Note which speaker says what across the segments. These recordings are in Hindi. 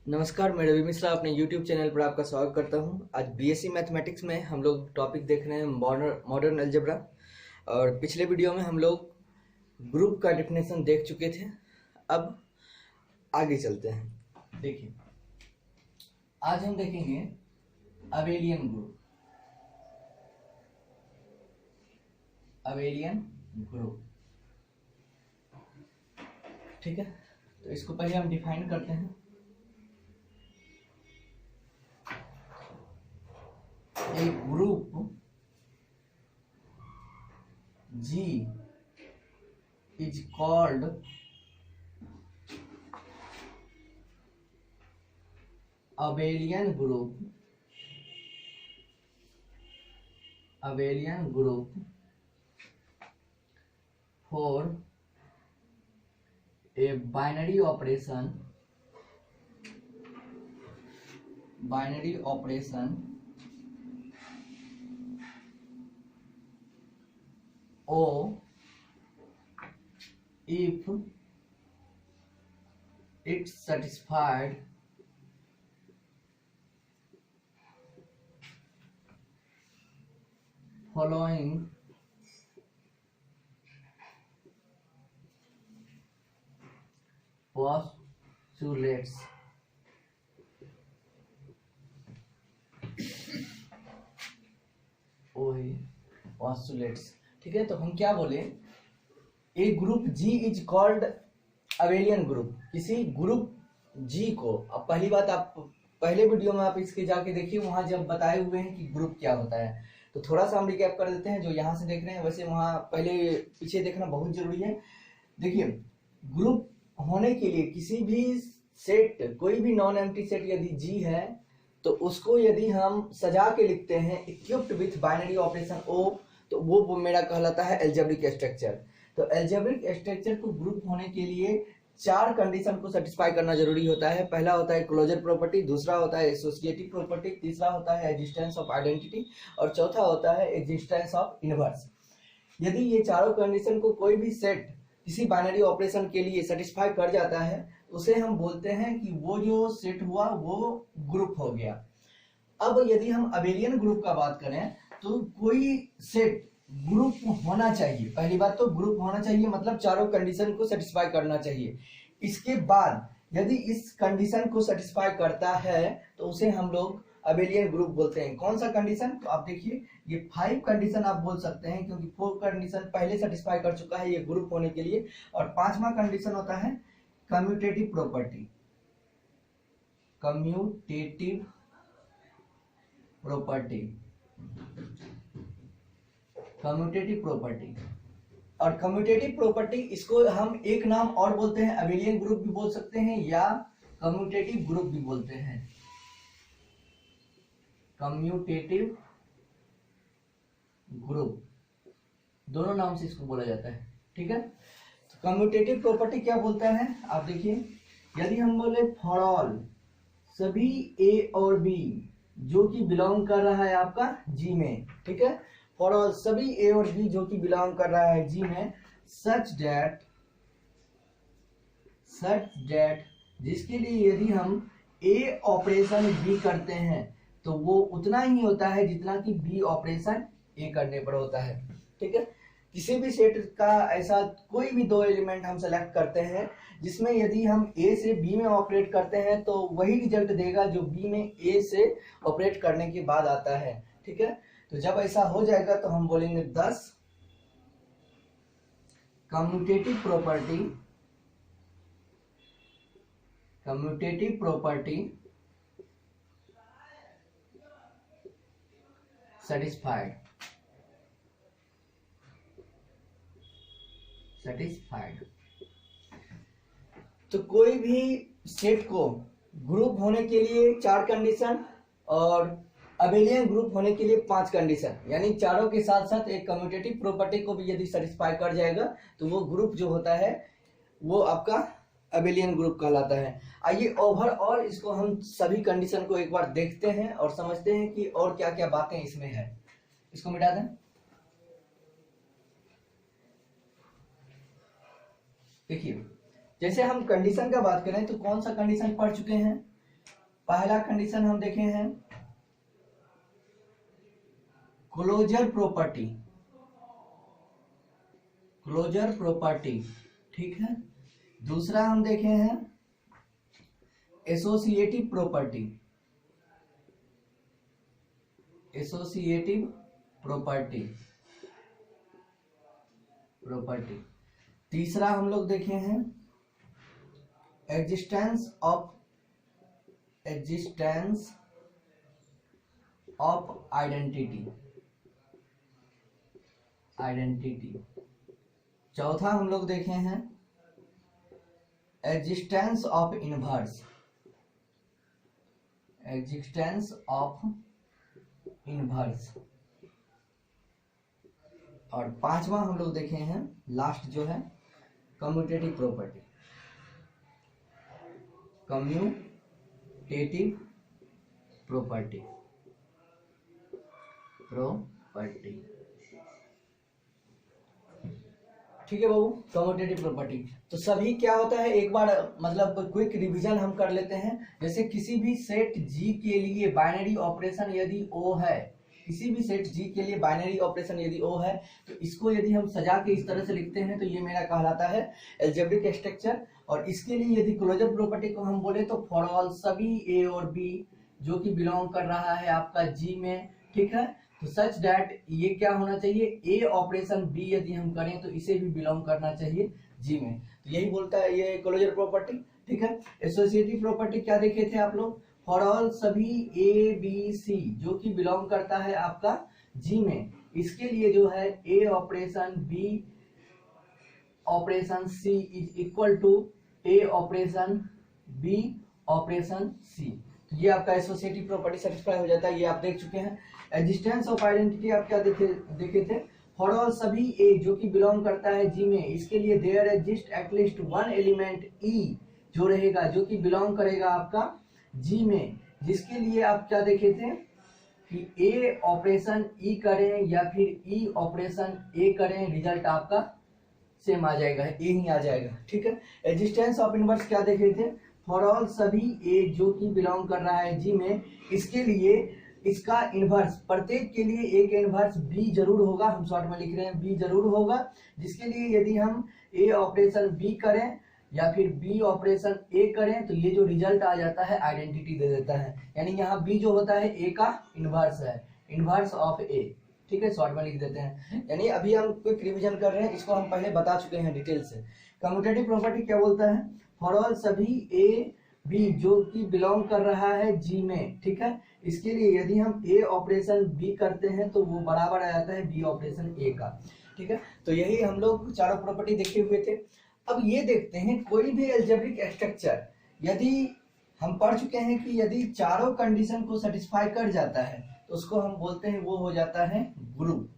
Speaker 1: नमस्कार, मैं रवि मिश्रा अपने YouTube चैनल पर आपका स्वागत करता हूं। आज बीएससी मैथमेटिक्स में हम लोग टॉपिक देख रहे हैं मॉडर्न अलजेब्रा। और पिछले वीडियो में हम लोग ग्रुप का डेफिनेशन देख चुके थे। अब आगे चलते हैं। देखिए, आज हम देखेंगे अबेलियन ग्रुप। अबेलियन ग्रुप, ठीक है। तो इसको पहले हम डिफाइन करते हैं। A group G is called abelian group for a binary operation O if it satisfied following postulates। postulates, ठीक है। तो हम क्या बोले, A group G is called abelian group. किसी ग्रुप जी को, अब पहली बात, आप पहले वीडियो में आप इसके जाके देखिए, वहां जब बताए हुए हैं कि ग्रुप क्या होता है। तो थोड़ा सा हम रिकैप कर देते हैं। जो यहाँ से देख रहे हैं, वैसे वहां पहले पीछे देखना बहुत जरूरी है। देखिए, ग्रुप होने के लिए किसी भी सेट, कोई भी नॉन एम्प्टी सेट यदि जी है, तो उसको यदि हम सजा के लिखते हैं इक्विप्ड विथ बाइनरी ऑपरेशन ओ, तो वो मेरा कहलाता है एल्जेब्रिक स्ट्रक्चर। तो एल्जेब्रिक स्ट्रक्चर को ग्रुप होने के लिए 4 कंडीशन को सेटिस्फाई करना जरूरी होता है। पहला होता है क्लोजर प्रॉपर्टी, दूसरा होता है एसोसिएटिव प्रॉपर्टी, तीसरा होता है एग्जिस्टेंस ऑफ आइडेंटिटी, और चौथा होता है एग्जिस्टेंस ऑफ इनवर्स। यदि ये चारों कंडीशन को कोई भी सेट किसी बाइनरी ऑपरेशन के लिए सेटिस्फाई कर जाता है, उसे हम बोलते हैं कि वो जो सेट हुआ वो ग्रुप हो गया। अब यदि हम अबेलियन ग्रुप का बात करें, तो कोई सेट ग्रुप होना चाहिए। पहली बात तो ग्रुप होना चाहिए, मतलब चारों कंडीशन को सेटिस्फाई करना चाहिए। इसके बाद यदि इस कंडीशन को सेटिस्फाई करता है तो उसे हम लोग अबेलियन ग्रुप बोलते हैं। कौन सा कंडीशन? तो आप देखिए, ये 5 कंडीशन आप बोल सकते हैं, क्योंकि 4 कंडीशन पहले सेटिस्फाई कर चुका है ये ग्रुप होने के लिए। और 5वां कंडीशन होता है कम्यूटेटिव प्रॉपर्टी। कम्यूटेटिव प्रॉपर्टी और कम्यूटेटिव प्रॉपर्टी, इसको हम एक नाम और बोलते हैं, अबेलियन ग्रुप भी बोल सकते हैं या कम्यूटेटिव ग्रुप भी बोलते हैं। कम्यूटेटिव ग्रुप, दोनों नाम से इसको बोला जाता है, ठीक है। तो कम्यूटेटिव प्रॉपर्टी क्या बोलता है, आप देखिए, यदि हम बोले फॉर ऑल, सभी ए और बी जो कि बिलोंग कर रहा है आपका जी में, ठीक है। फॉर ऑल, सभी ए और बी जो कि बिलोंग कर रहा है जी में, सच दैट जिसके लिए यदि हम ए ऑपरेशन बी करते हैं तो वो उतना ही होता है जितना कि बी ऑपरेशन ए करने पर होता है, ठीक है। किसी भी सेट का ऐसा कोई भी 2 एलिमेंट हम सेलेक्ट करते हैं जिसमें यदि हम ए से बी में ऑपरेट करते हैं तो वही रिजल्ट देगा जो बी में ए से ऑपरेट करने के बाद आता है, ठीक है। तो जब ऐसा हो जाएगा तो हम बोलेंगे 10 कम्यूटेटिव प्रॉपर्टी satisfied। तो कोई भी सेट को ग्रुप होने के लिए 4 कंडीशन और अबेलियन ग्रुप होने के लिए 5 कंडीशन, यानी चारों के साथ साथ एक कम्यूटेटिव प्रॉपर्टी को भी यदि सेटिस्फाई कर जाएगा तो वो ग्रुप जो होता है वो आपका अबेलियन ग्रुप कहलाता है। आइए ओवरऑल इसको हम सभी कंडीशन को एक बार देखते हैं और समझते हैं कि और क्या क्या बातें इसमें है। इसको मिटा दें। देखिए, जैसे हम कंडीशन का बात करें तो कौन सा कंडीशन पढ़ चुके हैं, पहला कंडीशन हम देखे हैं क्लोजर प्रॉपर्टी, क्लोजर प्रॉपर्टी, ठीक है। दूसरा हम देखे हैं associative property, associative property, property. तीसरा हम लोग देखे हैं एग्जिस्टेंस ऑफ आइडेंटिटी, आइडेंटिटी। चौथा हम लोग देखे हैं existence of inverse, existence of inverse. और पांचवा हम लोग देखे हैं लास्ट जो है commutative property, commutative property, property, ठीक है बाबू। कम्यूटेटिव प्रॉपर्टी तो सभी क्या होता है, एक बार मतलब क्विक रिवीजन हम कर लेते हैं। जैसे किसी भी सेट जी के लिए बाइनरी ऑपरेशन यदि ओ है, किसी भी सेट जी के लिए बाइनरी ऑपरेशन यदि ओ है, तो इसको यदि हम सजा के इस तरह से लिखते हैं तो ये मेरा कहलाता है एल्जेब्रिक स्ट्रक्चर। और इसके लिए यदि क्लोजर प्रॉपर्टी को हम बोले तो फॉर ऑल सभी ए और बी जो कि बिलोंग कर रहा है आपका जी में, ठीक है, तो सच दैट ये क्या होना चाहिए, ए ऑपरेशन बी यदि हम करें तो इसे भी बिलोंग करना चाहिए जी में। तो यही बोलता है ये क्लोजर प्रॉपर्टी, ठीक है। एसोसिएटिव प्रॉपर्टी क्या देखे थे आप लोग, फॉर ऑल सभी ए बी सी जो कि बिलोंग करता है आपका जी में, इसके लिए जो है A operation B operation C is equal to A operation B operation C. तो ये आपका एसोसिएटिव प्रॉपर्टी सेटिस्फाई हो जाता है, ये आप देख चुके हैं। एग्जिस्टेंस ऑफ आइडेंटिटी आप क्या देखे थे, फॉर ऑल सभी ए जो कि बिलोंग करता है जी में, इसके लिए there exist at least one element E जो रहेगा, जो कि बिलोंग करेगा आपका जी में, जिसके लिए आप क्या देखे थे कि ए ऑपरेशन ई करें या फिर ई ऑपरेशन ए करें, रिजल्ट आपका सेम आ जाएगा, ए ही आ जाएगा, ठीक है। एग्जिस्टेंस ऑफ इनवर्स क्या देखे थे, फॉर ऑल सभी ए जो कि बिलोंग कर रहा है जी में, इसके लिए इसका इनवर्स प्रत्येक के लिए एक इनवर्स बी जरूर होगा, हम शॉर्ट में लिख रहे हैं बी जरूर होगा, जिसके लिए यदि हम ए ऑपरेशन बी करें या फिर बी ऑपरेशन ए करें तो ये जो रिजल्ट आ जाता है आइडेंटिटी दे देता है। यानी यहाँ बी जो होता है ए का इनवर्स है, इनवर्स ऑफ ए, ठीक है, शॉर्ट में लिख देते हैं। यानी अभी हम क्विक रिवीजन कर रहे हैं, इसको हम पहले बता चुके हैं डिटेल से। कम्यूटेटिव प्रॉपर्टी क्या बोलता है, फॉर ऑल सभी ए बी जो कि बिलोंग कर रहा है जी में, ठीक है, इसके लिए यदि हम ए ऑपरेशन बी करते हैं तो वो बराबर आ जाता है बी ऑपरेशन ए का, ठीक है। तो यही हम लोग चारों प्रॉपर्टी देखे हुए थे। अब ये देखते हैं कोई भी अलजेब्रिक स्ट्रक्चर यदि हम पढ़ चुके हैं कि यदि चारों कंडीशन को सेटिस्फाई कर जाता है तो उसको हम बोलते हैं वो हो जाता है ग्रुप,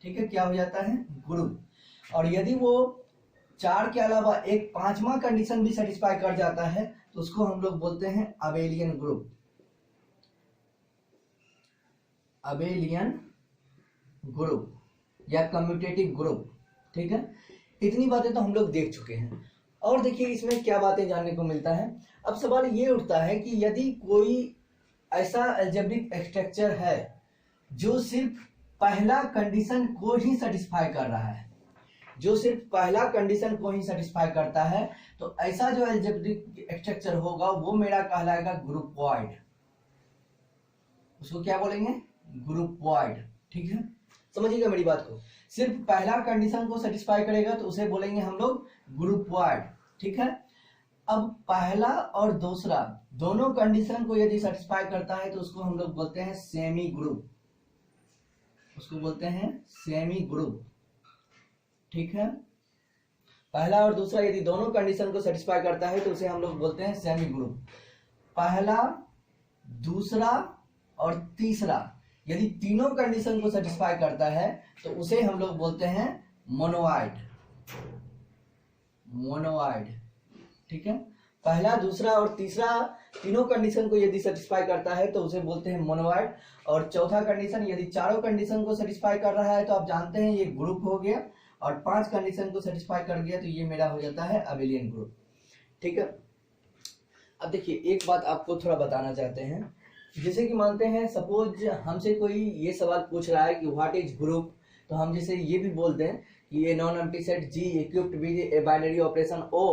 Speaker 1: ठीक है, क्या हो जाता है ग्रुप। और यदि वो चार के अलावा एक पांचवा कंडीशन भी सेटिस्फाई कर जाता है तो उसको हम लोग बोलते हैं अबेलियन ग्रुप, अबेलियन ग्रुप या कम्यूटेटिव ग्रुप, ठीक है। इतनी बातें तो हम लोग देख चुके हैं। और देखिए इसमें क्या बातें जानने को मिलता है। अब सवाल ये उठता है कि यदि कोई ऐसा अलजेब्रिक स्ट्रक्चर है जो सिर्फ पहला कंडीशन को ही सेटिस्फाई कर रहा है, जो सिर्फ पहला कंडीशन को ही सेटिस्फाई करता है, तो ऐसा जो अलजेब्रिक स्ट्रक्चर होगा वो मेरा कहलाएगा ग्रुपॉइड। उसको क्या बोलेंगे, ग्रुपॉइड, ठीक है, समझिएगा मेरी बात को। सिर्फ पहला कंडीशन को सेटिस्फाई करेगा तो उसे बोलेंगे हम लोग ग्रुपॉइड, ठीक है। अब पहला और दूसरा दोनों कंडीशन को यदि सेटिस्फाई करता है तो उसको हम लोग बोलते हैं सेमी ग्रुप, उसको बोलते हैं सेमी ग्रुप, ठीक है। पहला और दूसरा यदि दोनों कंडीशन को सेटिस्फाई करता है तो उसे हम लोग बोलते हैं सेमी ग्रुप। पहला, दूसरा और तीसरा यदि तीनों कंडीशन को सेटिस्फाई करता है तो उसे हम लोग बोलते हैं मोनोआइड, मोनोआइड, ठीक है। पहला, दूसरा और तीसरा तीनों कंडीशन को यदि सेटिस्फाई करता है तो उसे बोलते हैं मोनोआइड। और चौथा कंडीशन यदि चारों कंडीशन को सेटिस्फाई कर रहा है तो आप जानते हैं ये ग्रुप हो गया। और 5 कंडीशन को सेटिस्फाई कर गया तो ये मेरा हो जाता है अबेलियन ग्रुप, ठीक है। अब देखिए एक बात आपको थोड़ा बताना चाहते हैं, जैसे कि मानते हैं सपोज हमसे कोई ये सवाल पूछ रहा है कि व्हाट इज ग्रुप, तो हम जैसे ये भी बोलते हैं कि ये non empty set G equipped with a binary operation O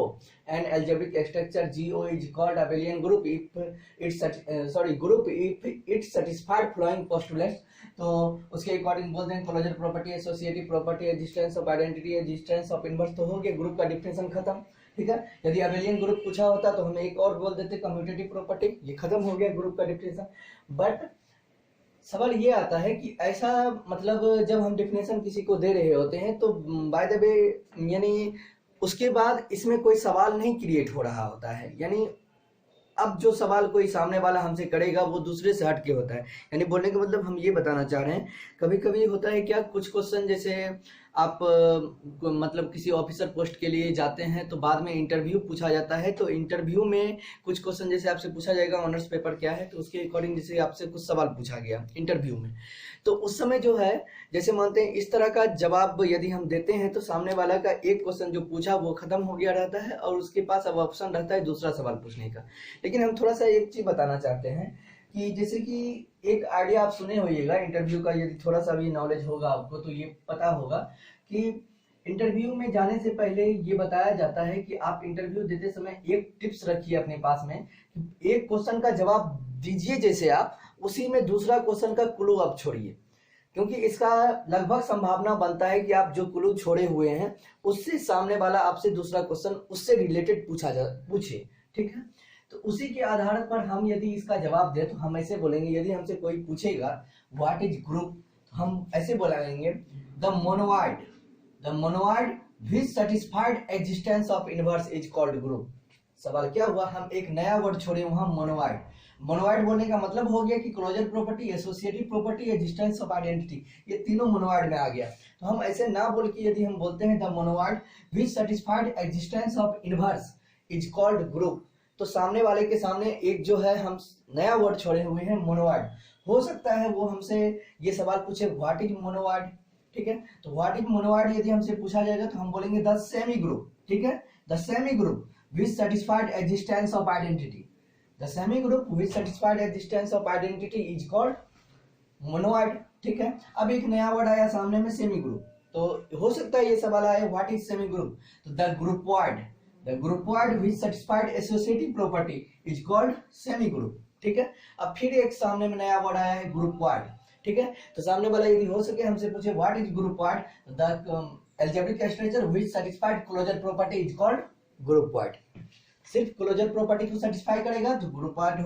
Speaker 1: and algebraic structure GO is called abelian group if it satisfied following postulates। तो उसके अकॉर्डिंग बोलते हैं closure property, associative property, existence of identity, existence of inverse. तो हो गया ग्रुप का डिफिनेशन खत्म। ठीक है, यदि अबेलियन ग्रुप पूछा होता तो हम एक और बोल देते कम्यूटेटिव प्रॉपर्टी, ये खत्म हो गया ग्रुप का डिफिनेशन। बट सवाल ये आता है कि ऐसा मतलब जब हम डिफिनेशन किसी को दे रहे होते हैं तो बाय द वे यानी उसके बाद इसमें कोई सवाल नहीं क्रिएट हो रहा होता है, यानी अब जो सवाल कोई सामने वाला हमसे करेगा वो दूसरे से हट के होता है। यानी बोलने का मतलब हम ये बताना चाह रहे हैं, कभी कभी होता है क्या, कुछ क्वेश्चन जैसे आप मतलब किसी ऑफिसर पोस्ट के लिए जाते हैं तो बाद में इंटरव्यू पूछा जाता है, तो इंटरव्यू में कुछ क्वेश्चन जैसे आपसे पूछा जाएगा ऑनर्स पेपर क्या है, तो उसके अकॉर्डिंग जैसे आपसे कुछ सवाल पूछा गया इंटरव्यू में, तो उस समय जो है जैसे मानते हैं इस तरह का जवाब यदि हम देते हैं तो सामने वाला का एक क्वेश्चन जो पूछा वो खत्म हो गया रहता है और उसके पास अब ऑप्शन रहता है दूसरा सवाल पूछने का। लेकिन हम थोड़ा सा एक चीज बताना चाहते हैं कि जैसे कि एक आइडिया आप सुने होइएगा इंटरव्यू का, यदि थोड़ा सा भी नॉलेज होगा आपको तो ये पता होगा कि इंटरव्यू में जाने से पहले ये बताया जाता है कि आप इंटरव्यू देते समय एक टिप्स रखिए अपने पास में, एक क्वेश्चन का जवाब दीजिए जैसे आप, उसी में दूसरा क्वेश्चन का क्लू आप छोड़िए, क्योंकि इसका लगभग संभावना बनता है कि आप जो क्लू छोड़े हुए हैं उससे सामने वाला आपसे दूसरा क्वेश्चन उससे रिलेटेड पूछे। ठीक है, तो उसी के आधार पर हम यदि इसका जवाब दें तो हम ऐसे बोलेंगे, यदि हमसे कोई पूछेगा व्हाट इज ग्रुप तो हम ऐसे बोलेंगे the monoid which satisfied existence of inverse is called group. सवाल क्या हुआ, हम एक नया वर्ड छोड़े वहां मोनोइड। मोनोइड बोलने का मतलब हो गया कि closure property, associative property, existence of identity, ये तीनों मोनोइड में आ गया। तो हम ऐसे ना बोल के यदि हम बोलते हैं the monoid which satisfied existence of inverse is called group, तो सामने वाले के सामने एक जो है हम नया वर्ड छोड़े हुए हैं मोनोइड। हो सकता है वो हमसे ये सवाल पूछे व्हाट इज मोनोइड। ठीक है, तो व्हाट इज मोनोइड यदि हमसे पूछा जाएगा तो हम बोलेंगे द सेमी ग्रुप। ठीक है, the semi group which satisfied existence of identity, the semi group which satisfied existence of identity is called monoid. ठीक है, अब एक नया वर्ड आया सामने में सेमी ग्रुप, तो हो सकता है ये सवाल आए व्हाट इज सेमी ग्रुप, तो the groupoid which satisfied associative property is called semi group. ठीक है, अब फिर एक सामने में नया वर्ड आया है ग्रुपॉइड। ठीक है, तो सामने वाला यदि हो सके हमसे पूछे what is groupoid, the algebraic structure which satisfied closure property is called groupoid. सिर्फ क्लोजर प्रॉपर्टी को सेटिस्फाई करेगा तो ग्रुपॉइड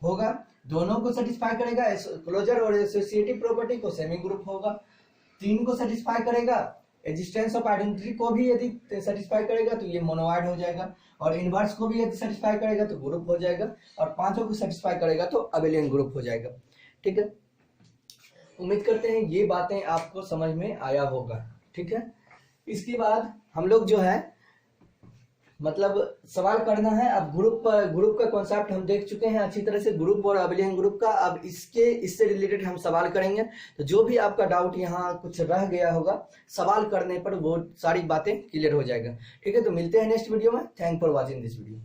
Speaker 1: होगा, दोनों को सेटिस्फाई करेगा क्लोजर और एसोसिएटिव प्रॉपर्टी को सेमी ग्रुप होगा, तीन को सेटिस्फाई करेगा, एग्जिस्टेंस ऑफ आइडेंटिटी को भी यदि सेटिस्फाई करेगा तो ये मोनोइड हो जाएगा, और इनवर्स को भी यदि सेटिस्फाई करेगा तो ग्रुप हो जाएगा, और पांचों को सेटिस्फाई करेगा तो अबेलियन ग्रुप हो जाएगा। ठीक है, उम्मीद करते हैं ये बातें आपको समझ में आया होगा। ठीक है, इसके बाद हम लोग जो है मतलब सवाल करना है। अब ग्रुप का कॉन्सेप्ट हम देख चुके हैं अच्छी तरह से, ग्रुप और अबेलियन ग्रुप का। अब इससे रिलेटेड हम सवाल करेंगे, तो जो भी आपका डाउट यहाँ कुछ रह गया होगा सवाल करने पर वो सारी बातें क्लियर हो जाएगा। ठीक है, तो मिलते हैं नेक्स्ट वीडियो में। Thank for watching this video.